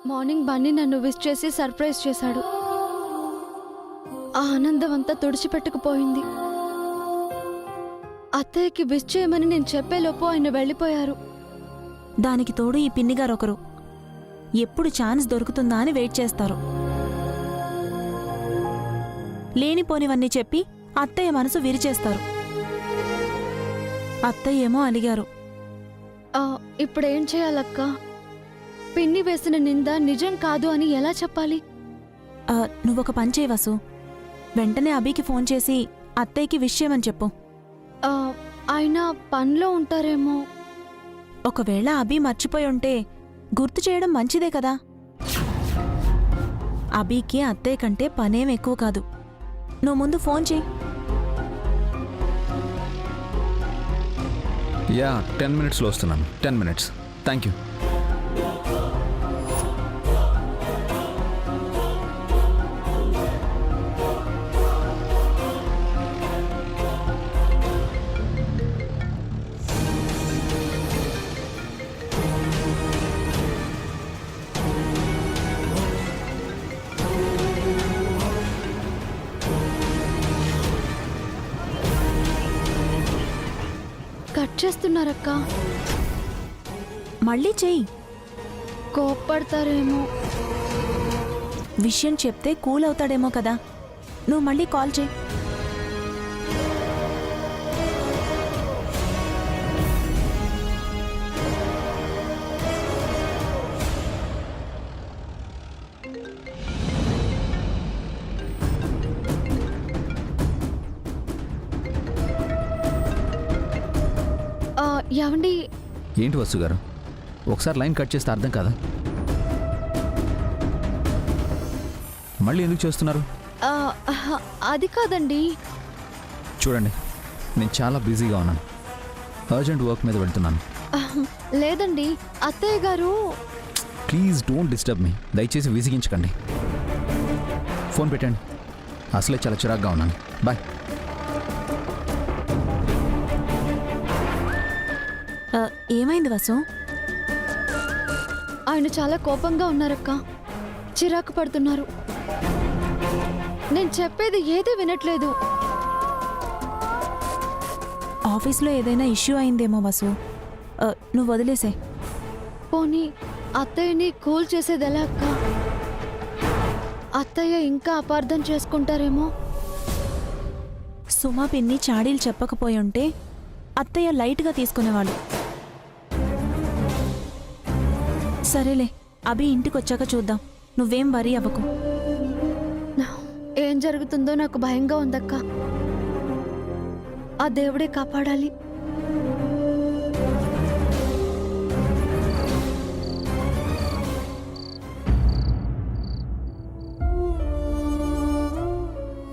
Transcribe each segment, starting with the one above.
Morning Bunny నన్ను wish చేసి surprise చేశాడు. ఆ ఆనందం అంతా తుడిచిపెట్టుకుపోయింది. అత్తయ్యకి విష్ చేయమని నేను చెప్పేలోపు ఆయన వెళ్ళిపోయారు. దానికి తోడు ఈ పిన్నిగారొకరు ఎప్పుడు ఛాన్స్ దొరుకుతుందా అని వెయిట్ చేస్తారు. లేనిపోనివన్నీ చెప్పి అత్తయ్య మనసు విరిచేస్తారు. అత్తయ్య ఏమో అలిగారు. ఇప్పుడేం చేయాలక్క? పిన్ని వేసిన నింద నిజం కాదు అని ఎలా చెప్పాలి? నువ్వొక పని చేయి వసు, వెంటనే అభికి ఫోన్ చేసి అత్తయ్యకి విష్ చేయమని చెప్పు. ఆయన పనిలో ఉంటారేమో. ఒకవేళ అభి మర్చిపోయి ఉంటే గుర్తు చేయడం మంచిదే కదా. అభికి అత్తయ్య కంటే పనేం ఎక్కువ కాదు. నువ్వు ముందు ఫోన్ చేయి. యా 10 minutesలో వస్తున్నాను. 10 minutes. Thank you. కట్ చేస్తున్నారక్క. మళ్ళీ చెయ్యి. కోప్పడతారేమో. విషయం చెప్తే కూల్ అవుతాడేమో కదా. నువ్వు మళ్ళీ కాల్ చేయి. ఏమండి? ఏంటి వసు గారు, ఒకసారి లైన్ కట్ చేస్తే అర్థం కాదా? మళ్ళీ ఎందుకు చేస్తున్నారు? అది కాదండి. చూడండి, నేను చాలా బిజీగా ఉన్నాను. అర్జెంట్ వర్క్ మీద వెళ్తున్నాను. లేదండి, అత్తయ్య గారు. Please don't disturb me. దయచేసి విసిగించకండి. ఫోన్ పెట్టండి. అసలే చాలా చిరాగ్గా ఉన్నాను. బాయ్. ఏమైంది వసు? ఆయన చాలా కోపంగా ఉన్నారక్క. చిరాకు పడుతున్నారు. నేను చెప్పేది ఏదీ వినట్లేదు. ఆఫీస్లో ఏదైనా ఇష్యూ అయిందేమో వసు. నువ్వు వదిలేసే. పోనీ అత్తయ్యని కూల్ చేసేది ఎలా అక్క? అత్తయ్య ఇంకా అపార్థం చేసుకుంటారేమో. సుమా పిన్ని చాడీలు చెప్పకపోయి ఉంటే అత్తయ్య లైట్గా తీసుకునేవాళ్ళు. సరేలే, అభి ఇంటికొచ్చాక చూద్దాం. నువ్వేం వరీ అవ్వకు. ఏం జరుగుతుందో నాకు భయంగా ఉందక్క. ఆ దేవుడే కాపాడాలి.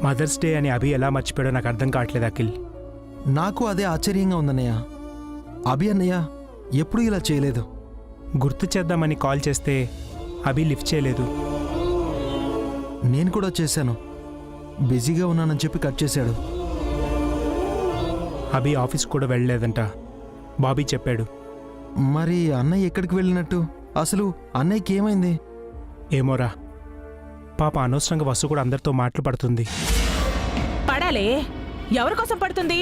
మదర్స్ డే అని అభి ఎలా మర్చిపోయాడో నాకు అర్థం కావట్లేదు అఖిల్. నాకు అదే ఆశ్చర్యంగా ఉందన్నయ్య. అభి అన్నయ్య ఎప్పుడూ ఇలా చేయలేదు. గుర్తు చేద్దామని కాల్ చేస్తే అభి లిఫ్ట్ చేయలేదు. నేను కూడా చేశాను. బిజీగా ఉన్నానని చెప్పి కట్ చేశాడు. అభి ఆఫీస్ కూడా వెళ్ళలేదంట, బాబీ చెప్పాడు. మరి అన్నయ్య ఎక్కడికి వెళ్ళినట్టు? అసలు అన్నయ్యకి ఏమైంది? ఏమోరా, పాప అనవసరంగా వసు కూడా అందరితో మాటలు పడుతుంది. పడాలే? ఎవరికోసం పడుతుంది?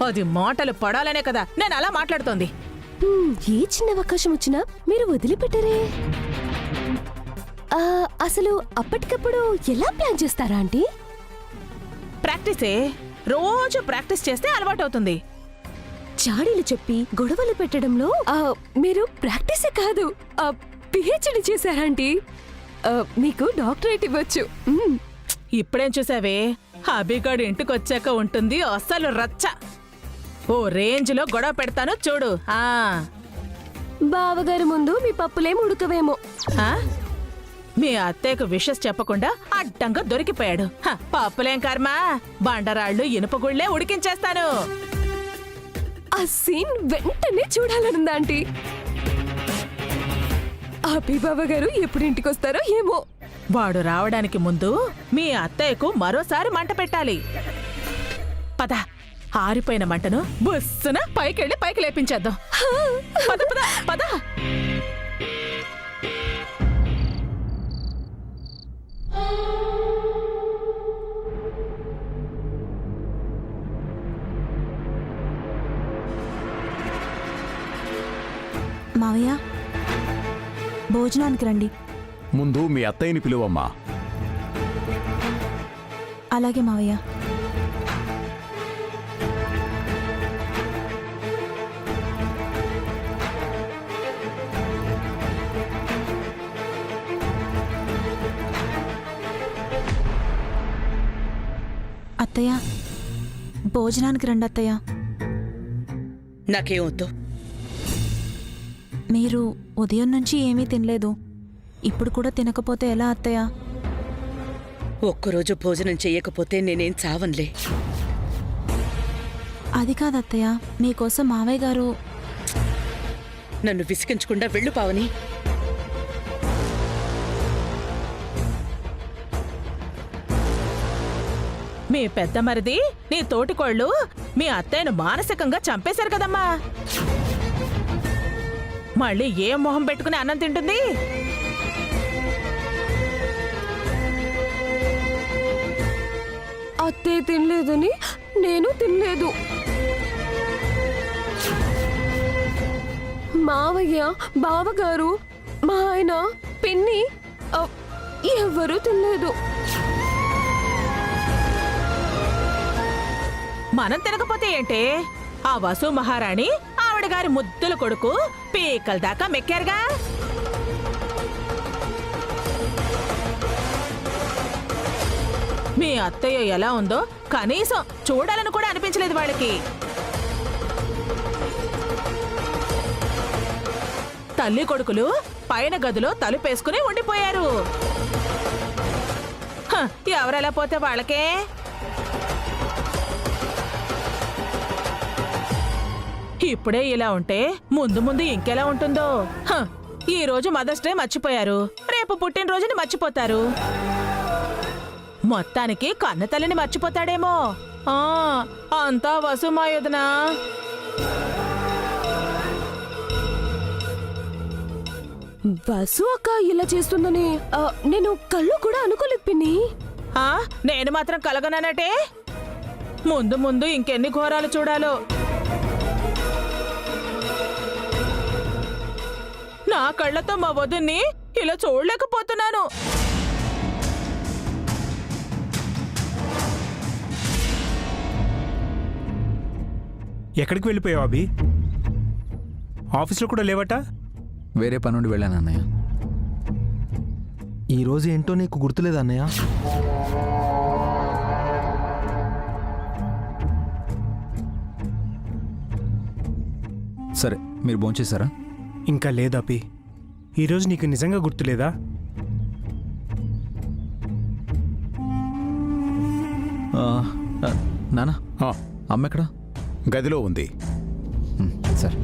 అది మాటలు పడాలనే కదా నేను అలా మాట్లాడుతోంది. ఏ చిన్న అవకాశం వచ్చినా మీరు వదిలిపెట్టరే. అసలు అప్పటికప్పుడు ఎలా ప్లాన్ చేస్తారా ఆంటీ? ప్రాక్టీసే. రోజు ప్రాక్టీస్ చేస్తే అలవాటవుతుంది. చాడీలు చెప్పి గొడవలు పెట్టడంలో మీరు ప్రాక్టీసే కాదు, పిహెచ్డి చేశారాంటీ. మీకు డాక్టరేట్ ఇవ్వచ్చు. ఇప్పుడేం చూసావే, అభిగాడు ఇంటికొచ్చాక ఉంటుంది అస్సలు రచ్చ. ఓ రేంజ్లో గొడవ పెడతాను చూడు. బావగారి ముందు మీ పప్పులేం ఉడకవేమో. మీ అత్తయ్యకు విషస్ చెప్పకుండా అడ్డంగా దొరికిపోయాడు. పప్పులేం కర్మ, బండరాళ్ళు ఇనుపగుళ్లే ఉడికించేస్తాను. ఆ సీన్ వెంటనే చూడాలనుందా ఆంటీ. అభిబావ గారు ఎప్పుడు ఇంటికొస్తారో ఏమో. వాడు రావడానికి ముందు మీ అత్తయ్యకు మరోసారి మంట పెట్టాలి. పద, ఆరిపోయిన మంటను బుస్సున పైకెళ్ళి పైకి లేపించేద్దాం. పద పద పద. మావయ్య భోజనానికి రండి. ముందు మీ అత్తయ్యని పిలువమ్మా. అలాగే మావయ్య. అత్తయ్య భోజనానికి రండి అత్తయ్య. నాకేమొద్దు. మీరు ఉదయం నుంచి ఏమీ తినలేదు, ఇప్పుడు కూడా తినకపోతే ఎలా అత్తయ్య? ఒక్కరోజు భోజనం చెయ్యకపోతే నేనేం చావన్లే. అది కాదు అత్తయ్య, మీకోసం మావయ్య గారు. నన్ను విసిగించకుండా వెళ్ళు పావని. మీ పెద్ద మరిది నీ తోటికోళ్ళు మీ అత్తయ్యను మానసికంగా చంపేశారు కదమ్మా. మళ్ళీ ఏ మొహం పెట్టుకుని అన్నం తింటుంది? అత్తయ్య తినలేదని నేను తినలేదు. మావయ్య, బావగారు, మా ఆయన, పిన్ని ఎవరూ తినలేదు. మనం తినకపోతే ఏంటే? ఆ వసు మహారాణి ఆవిడ గారి ముద్దుల కొడుకు పీకల దాకా మెక్కారుగా. మీ అత్తయ్య ఎలా ఉందో కనీసం చూడాలని కూడా అనిపించలేదు వాళ్ళకి. తల్లి కొడుకులు పైన గదిలో తలుపేసుకుని ఉండిపోయారు. ఎవరెలా పోతే వాళ్ళకే. ఇప్పుడే ఇలా ఉంటే ముందు ముందు ఇంకెలా ఉంటుందో. ఈ రోజు మదర్స్ డే మర్చిపోయారు, రేపు పుట్టినరోజుని మర్చిపోతారు. మొత్తానికి కన్న తల్లిని మర్చిపోతాడేమో. అంతా వసుమాయుధనా. వసు అక్క ఇలా చేస్తుందని నేను కళ్ళు కూడా అనుకోలేదు పిన్ని. నేను మాత్రం కలగనానటే. ముందు ముందు ఇంకెన్ని ఘోరాలు చూడాలో. నా కళ్ళతో మా వదిన్ని ఇలా చూడలేకపోతున్నాను. ఎక్కడికి వెళ్ళిపోయావు అభి? ఆఫీస్లో కూడా లేవట? వేరే పని నుండి వెళ్ళాను అన్నయ్య. ఈరోజు ఏంటో నీకు గుర్తులేదు అన్నయ్య? సరే, మీరు భోంచేశారా? ఇంకా లేదు అభి. ఈరోజు నీకు నిజంగా గుర్తులేదా? నానా, అమ్మ ఎక్కడా? గదిలో ఉంది. సరే.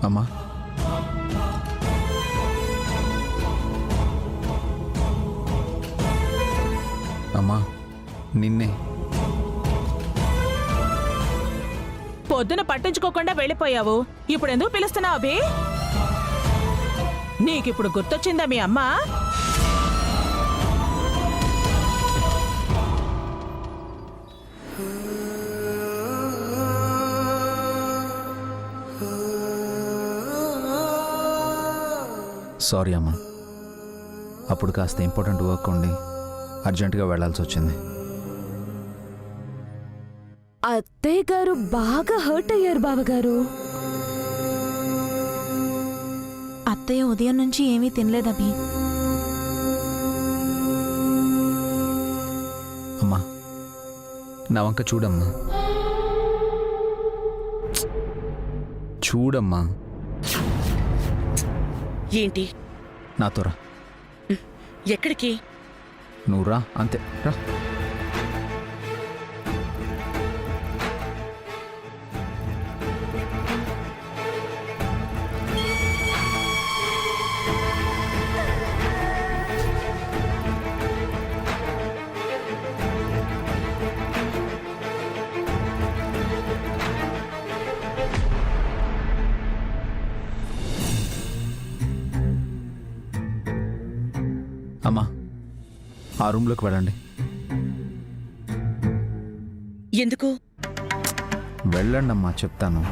అమ్మా, అమ్మా, నిన్నే. పొద్దున పట్టించుకోకుండా వెళ్ళిపోయావు, ఇప్పుడెందుకు పిలుస్తున్నావు అభి? నీకిప్పుడు గుర్తొచ్చిందా మీ అమ్మ? సారీ అమ్మా, అప్పుడు కాస్త ఇంపార్టెంట్ వర్క్ ఉండి అర్జెంటుగా వెళ్లాల్సి వచ్చింది. అత్తయ్య గారు బాగా హర్ట్ అయ్యారు బావగారు. అత్తయ్య ఉదయం నుంచి ఏమీ తినలేదభి. అమ్మా, నా వంక చూడమ్మా. చూడమ్మా. ఏంటి? నాతో రా. ఎక్కడికి? నువ్వు రా, అంతే, రా. అమ్మా ఆ రూమ్లోకి వెళ్ళండి. ఎందుకు? వెళ్ళండి అమ్మా, చెప్తాను.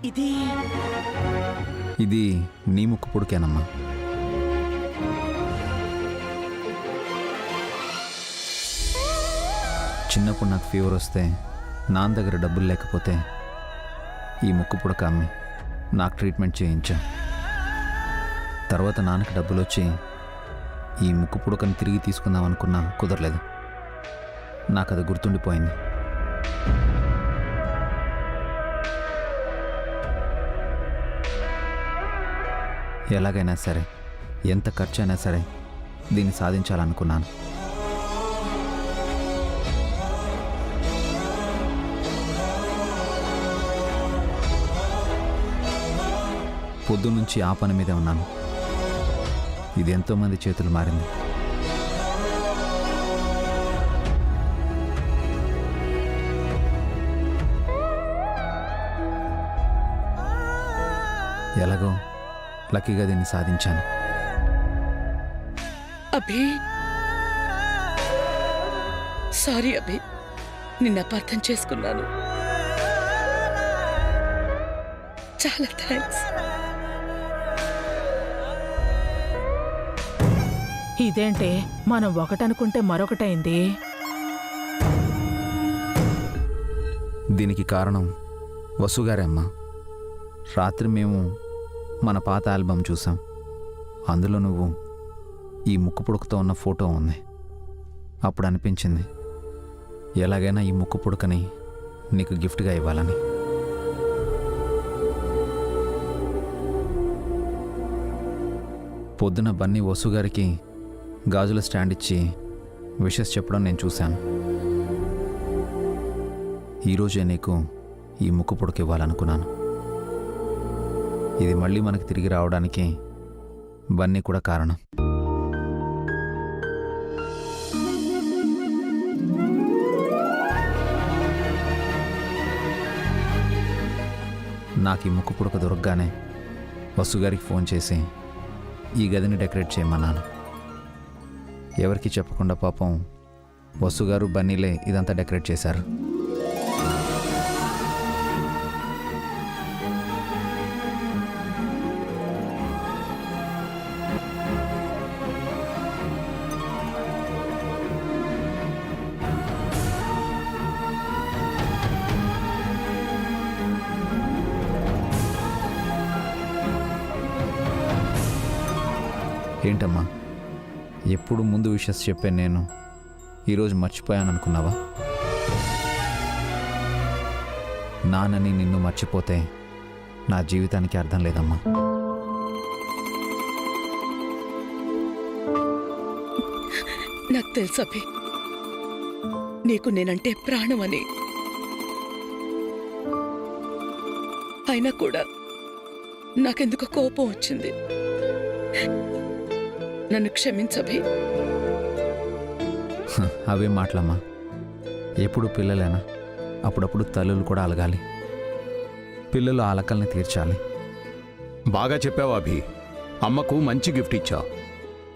ఇది ఇది నీ ముక్కు పుడికేనమ్మా. చిన్నప్పుడు నాకు ఫీవర్ వస్తే నాన్న దగ్గర డబ్బులు లేకపోతే ఈ ముక్కు పుడక అమ్మి నాకు ట్రీట్మెంట్ చేయించా. తర్వాత నాన్నకి డబ్బులు వచ్చి ఈ ముక్కు పుడకని తిరిగి తీసుకుందాం అనుకున్నా కుదరలేదు. నాకు అది గుర్తుండిపోయింది. ఎలాగైనా సరే, ఎంత ఖర్చు అయినా సరే దీన్ని సాధించాలనుకున్నాను. పొద్దున్నుంచి ఆ పని మీదే ఉన్నాను. ఇది ఎంతోమంది చేతులు మారింది. ఎలాగో లక్కీగా దీన్ని సాధించాను. అభి, సారీ అభి, నిన్ను అపార్థం చేసుకున్నాను. చాలా థ్యాంక్స్. ఇదేంటే మనం ఒకటనుకుంటే మరొకటైంది. దీనికి కారణం వసుగారే అమ్మ. రాత్రి మేము మన పాత ఆల్బమ్ చూసాం. అందులో నువ్వు ఈ ముక్కు పుడకతో ఉన్న ఫోటో ఉంది. అప్పుడు అనిపించింది ఎలాగైనా ఈ ముక్కు పుడకని నీకు గిఫ్ట్గా ఇవ్వాలని. పొద్దున బన్నీ వసుగారికి గాజుల స్టాండ్ ఇచ్చి విషెస్ చెప్పడం నేను చూశాను. ఈరోజే నీకు ఈ ముక్కు పుడక ఇవ్వాలనుకున్నాను. ఇది మళ్ళీ మనకి తిరిగి రావడానికి బన్నీ కూడా కారణం. నాకు ఈ ముక్కు పుడక దొరకగానే వసుగారికి ఫోన్ చేసి ఈ గదిని డెకరేట్ చేయమన్నాను. ఎవరికి చెప్పకుండా పాపం వసుగారు బన్నీలే ఇదంతా డెకరేట్ చేశారు. ఏంటమ్మా, ఎప్పుడు ముందు విషెస్ చెప్పాను నేను, ఈరోజు మర్చిపోయాను అనుకున్నావా? నాన్నని నిన్ను మర్చిపోతే నా జీవితానికి అర్థం లేదమ్మా. నాకు తెలుసు అభి, నీకు నేనంటే ప్రాణం అని. అయినా కూడా నాకెందుకు కోపం వచ్చింది. నన్ను క్షమించభి. అవే మాటలమ్మా. ఎప్పుడు పిల్లలేనా, అప్పుడప్పుడు తల్లులు కూడా అలగాలి. పిల్లలు ఆ అలకల్ని తీర్చాలి. బాగా చెప్పావు అభి. అమ్మకు మంచి గిఫ్ట్ ఇచ్చావు.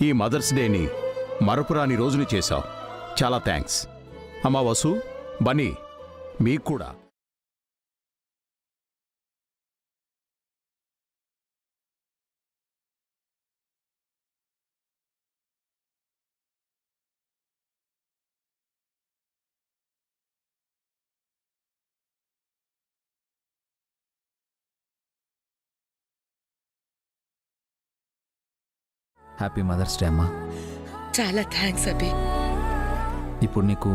ఈ మదర్స్ డేని మరపురాని రోజుని చేశావు. చాలా థ్యాంక్స్. అమ్మా వసు, బన్నీ, మీకు కూడా. హ్యాపీ మదర్స్ డే అమ్మా. చాలా థ్యాంక్స్ అభి. ఇప్పుడు నీకు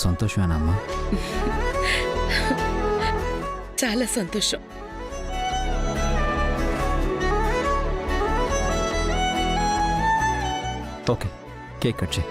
సంతోషమేనా అమ్మా? చాలా సంతోషం. ఓకే, కేక్ కట్ చేయి.